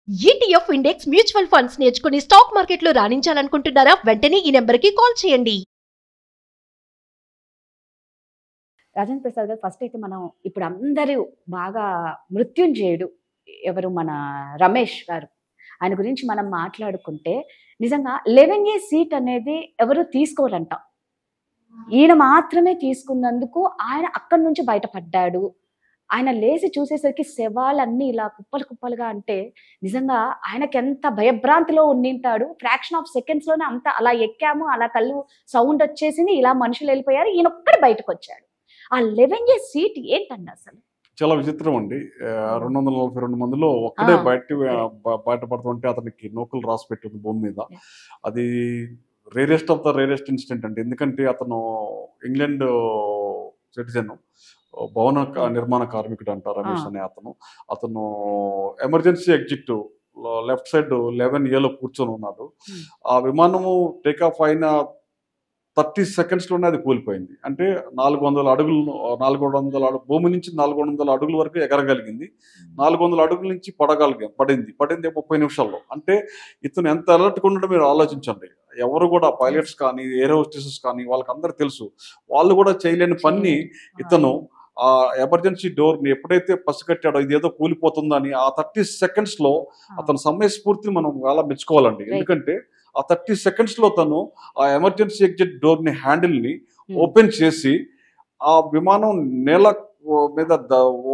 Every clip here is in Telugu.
ETF ఇండెక్స్ మ్యూచువల్ ఫండ్స్ నేర్చుకుని స్టాక్ మార్కెట్లో రాణించాలనుకుంటున్నారా? వెంటనే ఈ నెంబర్కి కాల్ చేయండి. రాజేంద్ర ప్రసాద్ గారు, ఫస్ట్ అయితే మనం ఇప్పుడు అందరూ బాగా మృత్యుంజయుడు ఎవరు, మన రమేష్ గారు, ఆయన గురించి మనం మాట్లాడుకుంటే నిజంగా 11A సీట్ అనేది ఎవరు తీసుకోరంట. ఈయన మాత్రమే తీసుకున్నందుకు ఆయన అక్కడి నుంచి బయటపడ్డాడు. ఆయన లేచి చూసేసరికి శవాలన్నీ ఇలా కుప్పలు కుప్పలుగా, అంటే నిజంగా ఆయనకి ఎంత భయభ్రాంతిలో ఉండింటాడు. ఫ్రాక్షన్ ఆఫ్ సెకండ్స్ లోనే అంత అలా ఎక్కాము, అలా కళ్ళు సౌండ్ వచ్చేసింది, ఇలా మనుషులు వెళ్ళిపోయారు, ఈయన ఒక్కడు బయటకు వచ్చాడు. ఆ 11A సీట్ ఏంటండి అసలు? చాలా విచిత్రం అండి. 242 మందిలో ఒక్కడే బయటపడుతుంటే అతనికి నూకలు రాసి పెట్టింది భూమి మీద. అది rarest of the rarest incident అండి. ఎందుకంటే అతను ఇంగ్లాండ్ సిటిజన్, భవన నిర్మాణ కార్మికుడు అంట రమేష్ అనే అతను ఎమర్జెన్సీ ఎగ్జిట్ లెఫ్ట్ సైడ్ 11Aలో కూర్చొని ఉన్నాడు. ఆ విమానము టేకాఫ్ అయిన 30 సెకండ్స్లోనే అది కూలిపోయింది. అంటే 400 అడుగులు భూమి నుంచి 400 అడుగుల వరకు ఎగరగలిగింది. 400 అడుగుల నుంచి పడింది 30 నిమిషాల్లో. అంటే ఇతను ఎంత అలర్ట్గా ఉండడం మీరు ఆలోచించండి. ఎవరు కూడా పైలట్స్ కానీ ఎయిర్ హోస్టెసెస్ కానీ వాళ్ళకి అందరికి తెలుసు, వాళ్ళు కూడా చేయలేని పని ఇతను ఆ ఎమర్జెన్సీ డోర్ని ఎప్పుడైతే పసిగట్టాడో ఇదేదో కూలిపోతుందని ఆ 30 సెకండ్స్లో అతని సమయస్ఫూర్తిని మనం చాలా మెచ్చుకోవాలండి. ఎందుకంటే ఆ 30 సెకండ్స్లో తను ఆ ఎమర్జెన్సీ ఎగ్జిట్ డోర్ని హ్యాండిల్ని ఓపెన్ చేసి ఆ విమానం నేల మీద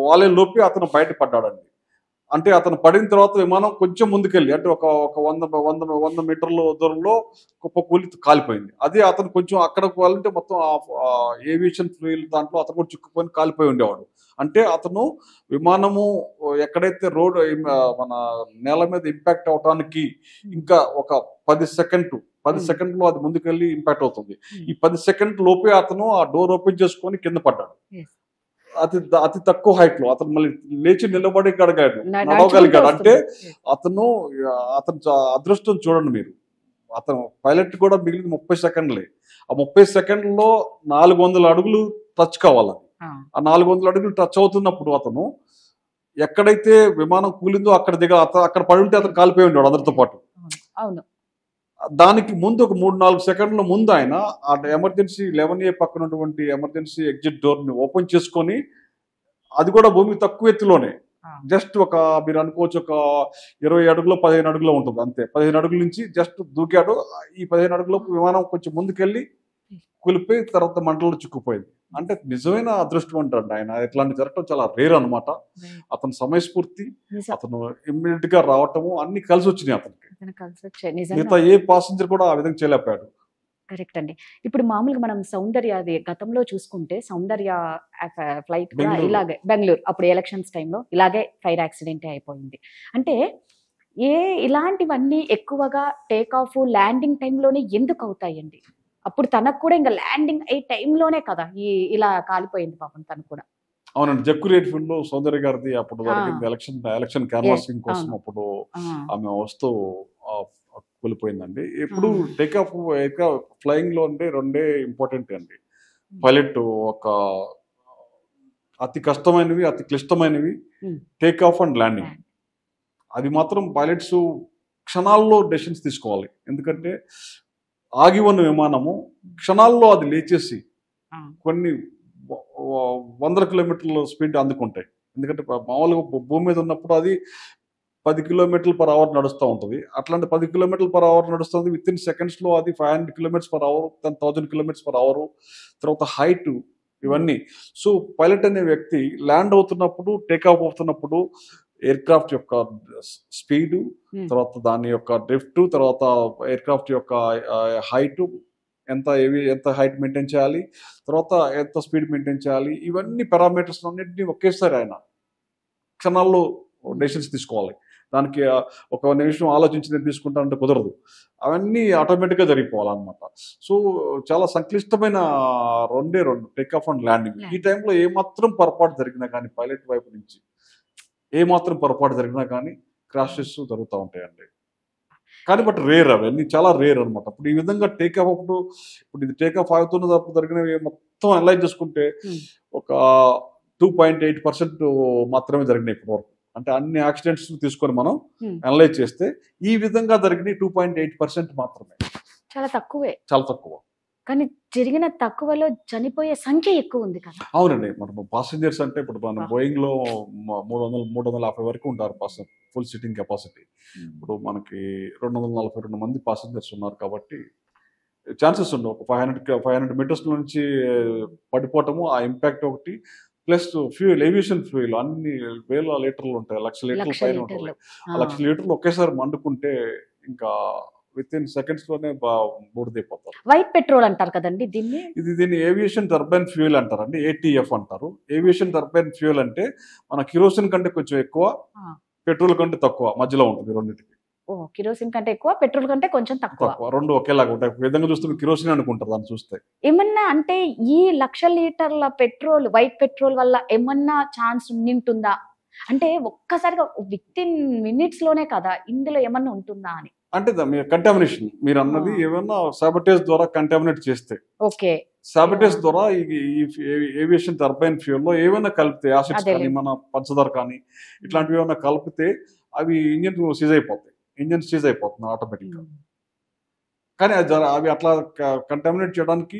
వాలే లోపే అతను బయటపడ్డాడండి. అంటే అతను పడిన తర్వాత విమానం కొంచెం ముందుకెళ్ళి, అంటే ఒక 100 మీటర్ల దూరంలో కూలి కాలిపోయింది. అదే అతను కొంచెం అక్కడికి వెళ్ళంటే మొత్తం ఏవియేషన్ ఫ్లూయిల్ దాంట్లో అతను కూడా చిక్కుకొని కాలిపోయి ఉండేవాడు. అంటే అతను విమానము ఎక్కడైతే రోడ్ మన నేల మీద ఇంపాక్ట్ అవడానికి ఇంకా ఒక 10 సెకండ్లో అది ముందుకెళ్ళి ఇంపాక్ట్ అవుతుంది. ఈ 10 సెకండ్ లోపే అతను ఆ డోర్ ఓపెన్ చేసుకొని కింద పడ్డాడు. అతి తక్కువ హైట్ లో అతను మళ్ళీ లేచి నిలబడి నడవగలిగాడు. అంటే అతను అదృష్టం చూడండి మీరు. అతను పైలట్ కూడా మిగిలిన 30 సెకండ్లే. ఆ 30 సెకండ్లో 400 అడుగులు టచ్ కావాలి. ఆ 400 అడుగులు టచ్ అవుతున్నప్పుడు అతను ఎక్కడైతే విమానం కూలిందో అక్కడ పడి ఉంటే అతను కాలిపోయి ఉండేవాడు అందరితో పాటు. దానికి ముందు ఒక 3-4 సెకండ్ల ముందు ఆయన ఆ ఎమర్జెన్సీ 11A పక్కన ఉన్నటువంటి ఎమర్జెన్సీ ఎగ్జిట్ డోర్ ని ఓపెన్ చేసుకొని, అది కూడా భూమి తక్కువ ఎత్తులోనే, జస్ట్ మీరు అనుకోవచ్చు ఒక 20 అడుగులో 15 అడుగులో ఉంటుంది అంతే. 15 అడుగుల నుంచి జస్ట్ దూకాడు. ఈ 15 అడుగులో విమానం కొంచెం ముందుకెళ్ళి కూలిపోయి తర్వాత మంటల్లో చిక్కుపోయింది. అంటే నిజమైన అదృష్టం అంటాడు ఆయన. ఇట్లాంటి జరగటం చాలా రేర్ అనమాట. అతని సమయస్ఫూర్తి, అతను ఇమ్మీడియట్ గా రావటము అన్ని కలిసి వచ్చినాయి అతనికి. మిగతా ఏ పాసింజర్ కూడా ఆ విధంగా చేయలేకపోయాడు. కరెక్ట్ అండి. ఇప్పుడు మామూలుగా మనం సౌందర్య అది గతంలో చూసుకుంటే, సౌందర్య ఫ్లైట్ కూడా ఇలాగే బెంగళూరు అప్పుడు ఎలక్షన్స్ టైంలో ఇలాగే ఫైర్ యాక్సిడెంట్ అయిపోయింది. అంటే ఇలాంటివన్నీ ఎక్కువగా టేక్ ఆఫ్ ల్యాండింగ్ టైంలోనే ఎందుకు అవుతాయండి? అప్పుడు తనకు కూడా ఇంకా ల్యాండింగ్ అయ్యే టైంలోనే కదా ఇలా కాలిపోయింది పాపం తను కూడా. అవునండి, జక్కురేట్ ఫిల్మ్ లో సౌందర్య గారిది అప్పుడు జరిగింది ఎలక్షన్ క్యాన్వాసింగ్ కోసం. అప్పుడు ఆమె వస్తూ కూలిపోయిందండి. ఎప్పుడు టేక్ ఆఫ్ ఫ్లయింగ్ లో అంటే రెండే ఇంపార్టెంట్ అండి. పైలట్ ఒక అతి కష్టమైనవి, అతి క్లిష్టమైనవి టేక్ ఆఫ్ అండ్ ల్యాండింగ్. అది మాత్రం పైలట్స్ క్షణాల్లో డెసిషన్స్ తీసుకోవాలి. ఎందుకంటే ఆగి ఉన్న విమానము క్షణాల్లో అది లేచేసి కొన్ని 100 కిలోమీటర్ల స్పీడ్ అందుకుంటాయి. ఎందుకంటే మామూలుగా భూమి మీద ఉన్నప్పుడు అది 10 km/h నడుస్తూ ఉంటుంది. అట్లాంటి 10 km/h నడుస్తుంది. విత్ ఇన్ సెకండ్స్లో అది 500 km/h, 1000 km/h, తర్వాత హైట్, ఇవన్నీ. సో పైలట్ అనే వ్యక్తి ల్యాండ్ అవుతున్నప్పుడు, టేకాఫ్ అవుతున్నప్పుడు ఎయిర్ క్రాఫ్ట్ యొక్క స్పీడు, తర్వాత దాని యొక్క డ్రిఫ్ట్, తర్వాత ఎయిర్ క్రాఫ్ట్ యొక్క హైట్, ఎంత హైట్ మెయింటైన్ చేయాలి, తర్వాత ఎంత స్పీడ్ మెయింటైన్ చేయాలి, ఇవన్నీ పారామీటర్స్ అన్నింటినీ ఒకేసారి ఆయన క్షణాల్లో డెసిషన్స్ తీసుకోవాలి. దానికి ఒక నిమిషం ఆలోచించి నేను తీసుకుంటానంటే కుదరదు. అవన్నీ ఆటోమేటిక్గా జరిగిపోవాలన్నమాట. సో చాలా సంక్లిష్టమైన రెండు టేక్ ఆఫ్ అండ్ ల్యాండింగ్. ఈ టైంలో ఏమాత్రం పొరపాటు జరిగినా కానీ, పైలట్ వైపు నుంచి ఏమాత్రం పొరపాటు జరిగినా కానీ క్రాషెస్ జరుగుతూ ఉంటాయండి. కానీ బట్ రేర్, అవన్నీ చాలా రేర్ అనమాట. ఇప్పుడు ఈ విధంగా టేక్ ఆఫ్ ఇప్పుడు ఇది టేక్ ఆఫ్ అవుతున్నప్పుడు జరిగినవి మొత్తం అనలైజ్ చేసుకుంటే ఒక 2.8% మాత్రమే జరిగినాయి ఇప్పటి వరకు. అంటే అన్ని యాక్సిడెంట్స్ తీసుకొని మనం Hmm. అనలైజ్ చేస్తే ఈ విధంగా జరిగిన 2.8% మాత్రమే, చాలా తక్కువే. చాలా తక్కువ. కానీ జరిగిన తక్కువలో చనిపోయే సంఖ్య ఎక్కువ ఉంది కదా. అవునండి, మనం పాసెంజర్స్ అంటే ఇప్పుడు మన బోయింగ్ లో 350 వరకు ఉంటారు ఫుల్ సిట్టింగ్ కెపాసిటీ. ఇప్పుడు మనకి 242 మంది పాసెంజర్స్ ఉన్నారు కాబట్టి ఛాన్సెస్ ఉండవు. ఒక 500 మీటర్స్ నుంచి పడిపోవటము, ఆ ఇంపాక్ట్ ఒకటి, ప్లస్ ఫ్యూయల్, ఏవియేషన్ ఫ్యూయల్ అన్ని వేల లీటర్లు ఉంటాయి, లక్ష లీటర్ల లక్ష పైన లీటర్లు. ఉంటాయి. ఆ లక్ష లీటర్లు ఒకేసారి మండుకుంటే ఇంకా విత్ ఇన్ సెకండ్స్ లోనే బూడిదైపోతారు. వైట్ పెట్రోల్ అంటారు కదండి దీన్ని. దీన్ని ఏవియేషన్ టర్బైన్ ఫ్యూయల్ అంటారండి, ఏటీఎఫ్ అంటారు. ఏవియేషన్ టర్బైన్ ఫ్యూయల్ అంటే మన కిరోసిన్ కంటే కొంచెం ఎక్కువ, పెట్రోల్ కంటే తక్కువ, మధ్యలో ఉంటుంది రెండింటికి. కిరోసిన్ కంటే ఎక్కువ, పెట్రోల్ కంటే కొంచెం తక్కువ. రెండు ఒకేలాగా ఉంటాయి. విధంగా చూస్తే కిరోసిన్ అనుకుంటారు దాన్ని చూస్తే. ఏమన్నా అంటే ఈ 1,00,000 లీటర్ల పెట్రోల్, వైట్ పెట్రోల్ వల్ల ఏమన్నా ఛాన్స్ ఉంటుందా? అంటే ఒక్కసారిగా విత్ ఇన్ మినిట్స్ లోనే కదా, ఇందులో ఏమన్నా ఉంటుందా అని. అంటే కంటామినేషన్ మీరు అన్నది ఏమన్నా సాబటేజ్ ద్వారా కంటామినేట్ చేస్తే, ఓకే, సాబటేజ్ ద్వారా ఈ ఏవియేషన్ టర్బైన్ ఫ్యూయల్ లో ఏమైనా కలిపితే, యాసిడ్స్ కానీ మన పంచదార కానీ ఇట్లాంటివి ఏమైనా కలిపితే అవి ఇంజిన్ సీజ్ అయిపోతాయి, ఇంజిన్ సీజ్ అయిపోతుంది ఆటోమేటిక్ గా. కానీ అవి అట్లా కంటామినేట్ చేయడానికి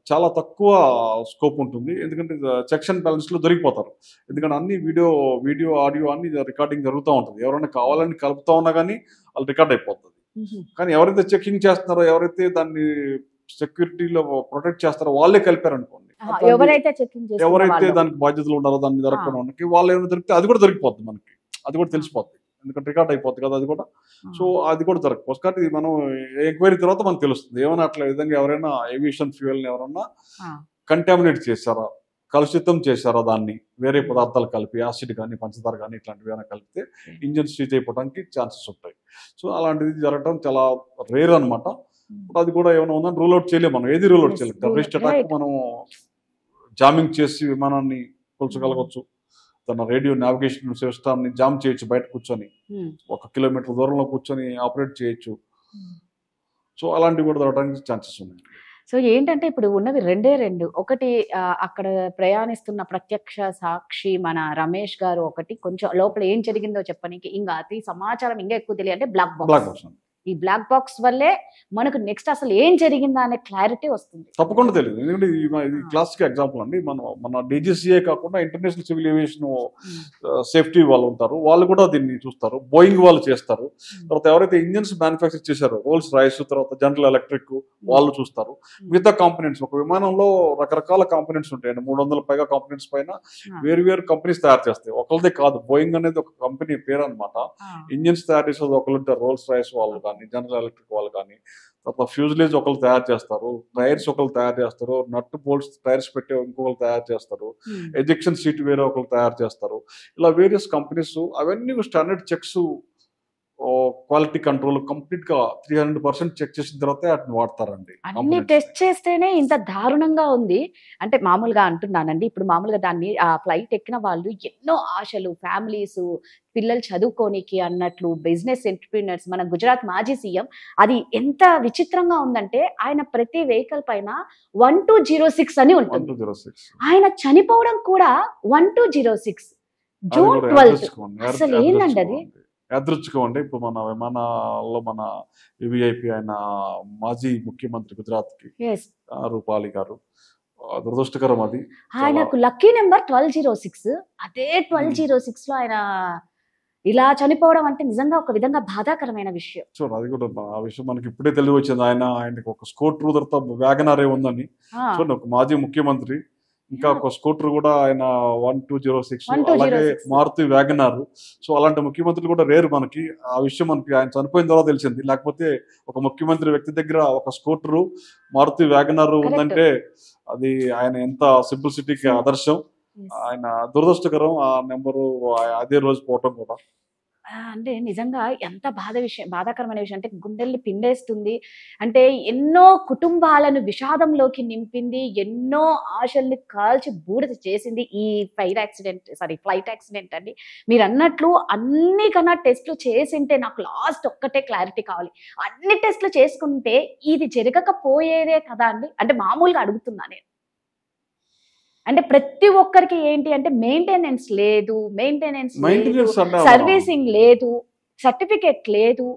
చాలా తక్కువ స్కోప్ ఉంటుంది, ఎందుకంటే చెక్స్ అండ్ బ్యాలెన్స్ లో దొరికిపోతారు. ఎందుకంటే అన్ని వీడియో ఆడియో అన్ని రికార్డింగ్ జరుగుతూ ఉంటుంది. ఎవరైనా కావాలని కలుపుతా ఉన్నా కానీ వాళ్ళు రికార్డ్ అయిపోతుంది. కానీ ఎవరైతే చెకింగ్ చేస్తున్నారో, ఎవరైతే దాన్ని సెక్యూరిటీలో ప్రొటెక్ట్ చేస్తారో వాళ్ళే కలిపారు అనుకోండి, ఎవరైతే దానికి బాధ్యతలు ఉన్నారో దాన్ని దొరకడానికి వాళ్ళు ఏమైనా దొరికితే అది కూడా దొరికిపోతుంది మనకి, అది కూడా తెలిసిపోతుంది, ఎందుకంటే రికార్డ్ అయిపోతుంది కదా అది కూడా. సో అది కూడా జరగకపోవచ్చు. కాబట్టి ఇది మనం ఎంక్వైరీ తర్వాత మనకు తెలుస్తుంది ఏమైనా అట్లా విధంగా ఎవరైనా ఏవియేషన్ ఫ్యూయల్ ఎవరైనా కంటామినేట్ చేశారా, కలుషితం చేశారా, దాన్ని వేరే పదార్థాలు కలిపి, యాసిడ్ కానీ పంచదార కానీ ఇట్లాంటివి ఏమైనా కలిపితే ఇంజిన్ సీజ్ అయిపోవడానికి ఛాన్సెస్ ఉంటాయి. సో అలాంటిది జరగడం చాలా రేర్ అనమాట. అది కూడా ఏమైనా ఉందని రూల్ అవుట్ చేయలేము మనం, ఏది రూల్ అవుట్ చేయలేము. టెర్రరిస్ట్ అటాక్ మనం జామింగ్ చేసి విమానాన్ని కూల్చగలగవచ్చు, తన రేడియో నావిగేషన్ సిస్టమ్ని జామ్ చేయొచ్చు, బయట కూర్చొని 1 కిలోమీటర్ దూరంలో కూర్చొని ఆపరేట్ చేయొచ్చు. సో అలాంటివి కూడా జరగడానికి ఛాన్సెస్ ఉన్నాయి. సో ఏంటంటే ఇప్పుడు ఉన్నవి రెండే రెండు. ఒకటి అక్కడ ప్రయాణిస్తున్న ప్రత్యక్ష సాక్షి మన రమేష్ గారు, ఒకటి కొంచెం లోపల ఏం జరిగిందో చెప్పడానికి, ఇంకా అతి సమాచారం ఇంకా ఎక్కువ తెలియాలంటే బ్లాక్ బాక్స్. ఈ బ్లాక్ బాక్స్ వల్లే మనకు నెక్స్ట్ అసలు ఏం జరిగిందా అనే క్లారిటీ వస్తుంది. తప్పకుండా తెలియదు, ఎందుకంటే ఇది క్లాసిక్ ఎగ్జాంపుల్ అండి. మన డీజీసీఏ కాకుండా ఇంటర్నేషనల్ సివిల్ ఏవియేషన్ సేఫ్టీ వాళ్ళు ఉంటారు, వాళ్ళు కూడా దీన్ని చూస్తారు. బోయింగ్ వాళ్ళు చేస్తారు. తర్వాత ఎవరైతే ఇంజిన్స్ మ్యానుఫ్యాక్చర్ చేశారో రోల్స్ రాయిస్, తర్వాత జనరల్ ఎలక్ట్రిక్ వాళ్ళు చూస్తారు. మిగతా కాంపోనెంట్స్, ఒక విమానంలో రకరకాల కాంపోనెంట్స్ ఉంటాయండి, 300 పైగా కాంపోనెంట్స్ పైన వేరు కంపెనీస్ తయారు చేస్తాయి. ఒకరిదే కాదు, బోయింగ్ అనేది ఒక కంపెనీ పేరు అనమాట. ఇంజిన్స్ తయారు చేసేది ఒకరు ఉంటారు, రోల్స్ రాయిస్ వాళ్ళు కానీ, జనరల్ ఎలక్ట్రిక్ వాళ్ళు కానీ. తర్వాత ఫ్యూజ్లేజ్ ఒకరు తయారు చేస్తారు, టైర్స్ ఒకరు తయారు చేస్తారు, నట్ బోల్ట్స్ టైర్స్ పెట్టి ఇంకొకరు తయారు చేస్తారు, ఎజెక్షన్ సీట్ వేరే ఒకరు తయారు చేస్తారు. ఇలా వేరియస్ కంపెనీస్ అవన్నీ standard checks, quality control complete గా 300% చెక్ చేసిన తర్వాత వాటిని వాడతారండి. అన్ని టెస్ట్ చేస్తేనే ఇంత దారుణంగా ఉంది అంటే మామూలుగా అంటున్నానండి. ఇప్పుడు మామూలుగా దాన్ని ఆ ఫ్లైట్ ఎక్కిన వాళ్ళు ఎన్నో ఆశలు, ఫ్యామిలీస్, పిల్లలు చదువుకోనికి అన్నట్లు, బిజినెస్ ఎంటర్‌ప్రెన్యూర్స్, మన గుజరాత్ మాజీ సీఎం, అది ఎంత విచిత్రంగా ఉందంటే ఆయన ప్రతి వెహికల్ పైన 1206 అని ఉంటుంది. ఆయన చనిపోవడం కూడా 1206 జూన్ 12. అసలు ఏందండి అది? యాదృచ్ఛికం అండి. ఇప్పుడు మన విమానాల్లో మన వివిఐపి ఆయన మాజీ ముఖ్యమంత్రి గుజరాత్ కి రూపాలి గారు, దురదృష్టకరం అది. ఆయనకు లక్కీ నెంబర్ 1206. అదే 1206 లో ఆయన ఇలా చనిపోవడం అంటే నిజంగా ఒక విధంగా బాధాకరమైన విషయం. చూడండి, అది కూడా ఆ విషయం మనకి ఇప్పుడే తెలివి వచ్చింది. ఆయనకి ఒక స్కూటర్ తర్వాత వ్యాగనారే ఉందని. చూడండి, ఒక మాజీ ముఖ్యమంత్రి, ఇంకా ఒక స్కూటర్ కూడా ఆయన 1206, అలాగే మారుతి వ్యాగనార్. సో అలాంటి ముఖ్యమంత్రులు కూడా రేరు మనకి. ఆ విషయం మనకి ఆయన చనిపోయిన తర్వాత తెలిసింది. లేకపోతే ఒక ముఖ్యమంత్రి వ్యక్తి దగ్గర ఒక స్కూటరు, మారుతి వ్యాగనార్ ఉందంటే అది ఆయన ఎంత సింప్లిసిటీకి ఆదర్శం. ఆయన దురదృష్టకరం ఆ నెంబరు అదే రోజు పోవటం కూడా. అంటే నిజంగా ఎంత బాధాకరమైన విషయం అంటే గుండెల్ని పిండేస్తుంది. అంటే ఎన్నో కుటుంబాలను విషాదంలోకి నింపింది, ఎన్నో ఆశల్ని కాల్చి బూడిద చేసింది ఈ ఫ్లైట్ యాక్సిడెంట్ అండి. మీరు అన్నట్లు అన్ని కన్నా టెస్ట్లు చేసింటే, నాకు లాస్ట్ ఒక్కటే క్లారిటీ కావాలి, అన్ని టెస్ట్లు చేసుకుంటే ఇది జరగకపోయేదే కదా అండి. అంటే మామూలుగా అడుగుతున్నా నేను, అంటే ప్రతి ఒక్కరికి ఏంటి అంటే మెయింటెనెన్స్ లేదు, మెయింటెనెన్స్ అంటే సర్వీసింగ్ లేదు, సర్టిఫికేట్ లేదు,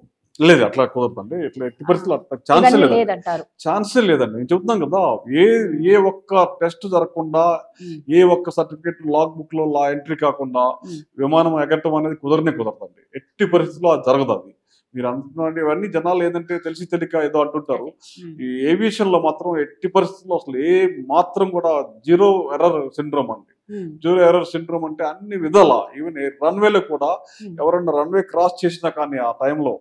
లేదు అట్లా కుదరదండి. ఇట్లా ఎట్టి పరిస్థితులు అట్లా ఛాన్సే ఇవన్నీ లేదండి. లేదంటారు. ఛాన్సే లేదండి. నేను చెప్తున్నాను కదా, ఏ ఒక్క టెస్ట్ జరగకుండా, ఏ ఒక్క సర్టిఫికేట్ లాగ్ బుక్ లో ఎంట్రీ కాకుండా విమానం ఎగరటం అనేది కుదరదండి. ఎట్టి పరిస్థితుల్లో అది జరగదు. అది మీరు అంటున్నటువంటి ఇవన్నీ జనాలు ఏదంటే తెలిసి తెలియక ఏదో అంటుంటారు. ఈ ఏవియేషన్ లో మాత్రం ఎట్టి పరిస్థితుల్లో అసలు ఏ మాత్రం కూడా జీరో ఎర్రర్ సిండ్రోమ్ అండి. జీరో ఎర్రర్ సిండ్రోమ్ అంటే అన్ని విధాల, ఈవెన్ రన్వేలో కూడా ఎవరైనా రన్వే క్రాస్ చేసినా కానీ ఆ టైంలో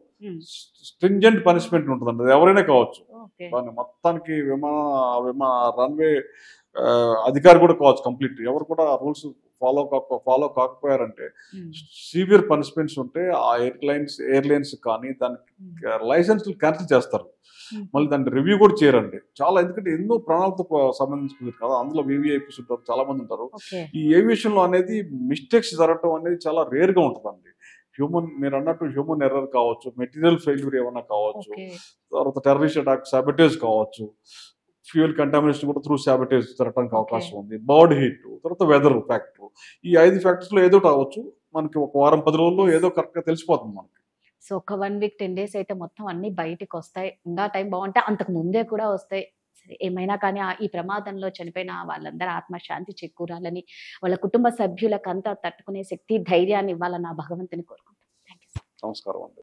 స్ట్రింజెంట్ పనిష్మెంట్ ఉంటుందండి. అది ఎవరైనా కావచ్చు. దాన్ని మొత్తానికి రన్వే అధికారి కూడా కావచ్చు. కంప్లీట్ ఎవరు కూడా రూల్స్ ఫాలో కాకపోయారంటే సివియర్ పనిష్మెంట్స్ ఉంటే ఆ ఎయిర్లైన్స్ కానీ దానికి లైసెన్స్ క్యాన్సిల్ చేస్తారు. మళ్ళీ దాన్ని రివ్యూ కూడా చేయరండి. చాలా, ఎందుకంటే ఎన్నో ప్రాణాలతో సంబంధించుకుంది కదా, అందులో వివిఐపీస్ ఉంటారు, చాలా మంది ఉంటారు. ఈ ఏవియేషన్ లో అనేది మిస్టేక్స్ జరగడం అనేది చాలా రేర్ గా ఉంటుందండి. మీరు అన్నట్టు హ్యూమన్ ఎర్రర్ కావచ్చు, మెటీరియల్ ఫెయిల్యూర్ ఏమన్నా కావచ్చు, తర్వాత టెర్రరిస్ట్ అటాక్, సాబిటేజ్ కావచ్చు, ఫ్యూయల్ కంటామినేషన్ కూడా త్రూ సాబిటేజ్ జరగడానికి అవకాశం ఉంది, బర్డ్ హీట్, తర్వాత వెదర్ ఫ్యాక్టర్. ఈ 5 ఫ్యాక్టర్స్ లో ఏదో అవ్వచ్చు. మనకి ఒక వారం 10 రోజుల్లో ఏదో కరెక్ట్ గా తెలిసిపోతుంది మనకి. సో ఒక 1 వీక్ 10 days అయితే మొత్తం అన్ని బయటికి వస్తాయి. ఇంకా టైం బాగుంటే అంతకు ముందే కూడా వస్తాయి. సరే, ఏమైనా కానీ ఈ ప్రమాదంలో చనిపోయిన వాళ్ళందరూ ఆత్మశాంతి చేకూరాలని, వాళ్ళ కుటుంబ సభ్యులకంతా తట్టుకునే శక్తి, ధైర్యాన్ని ఇవ్వాలని ఆ భగవంతుని కోరుకుంటాం. Thank you. నమస్కారం అండి.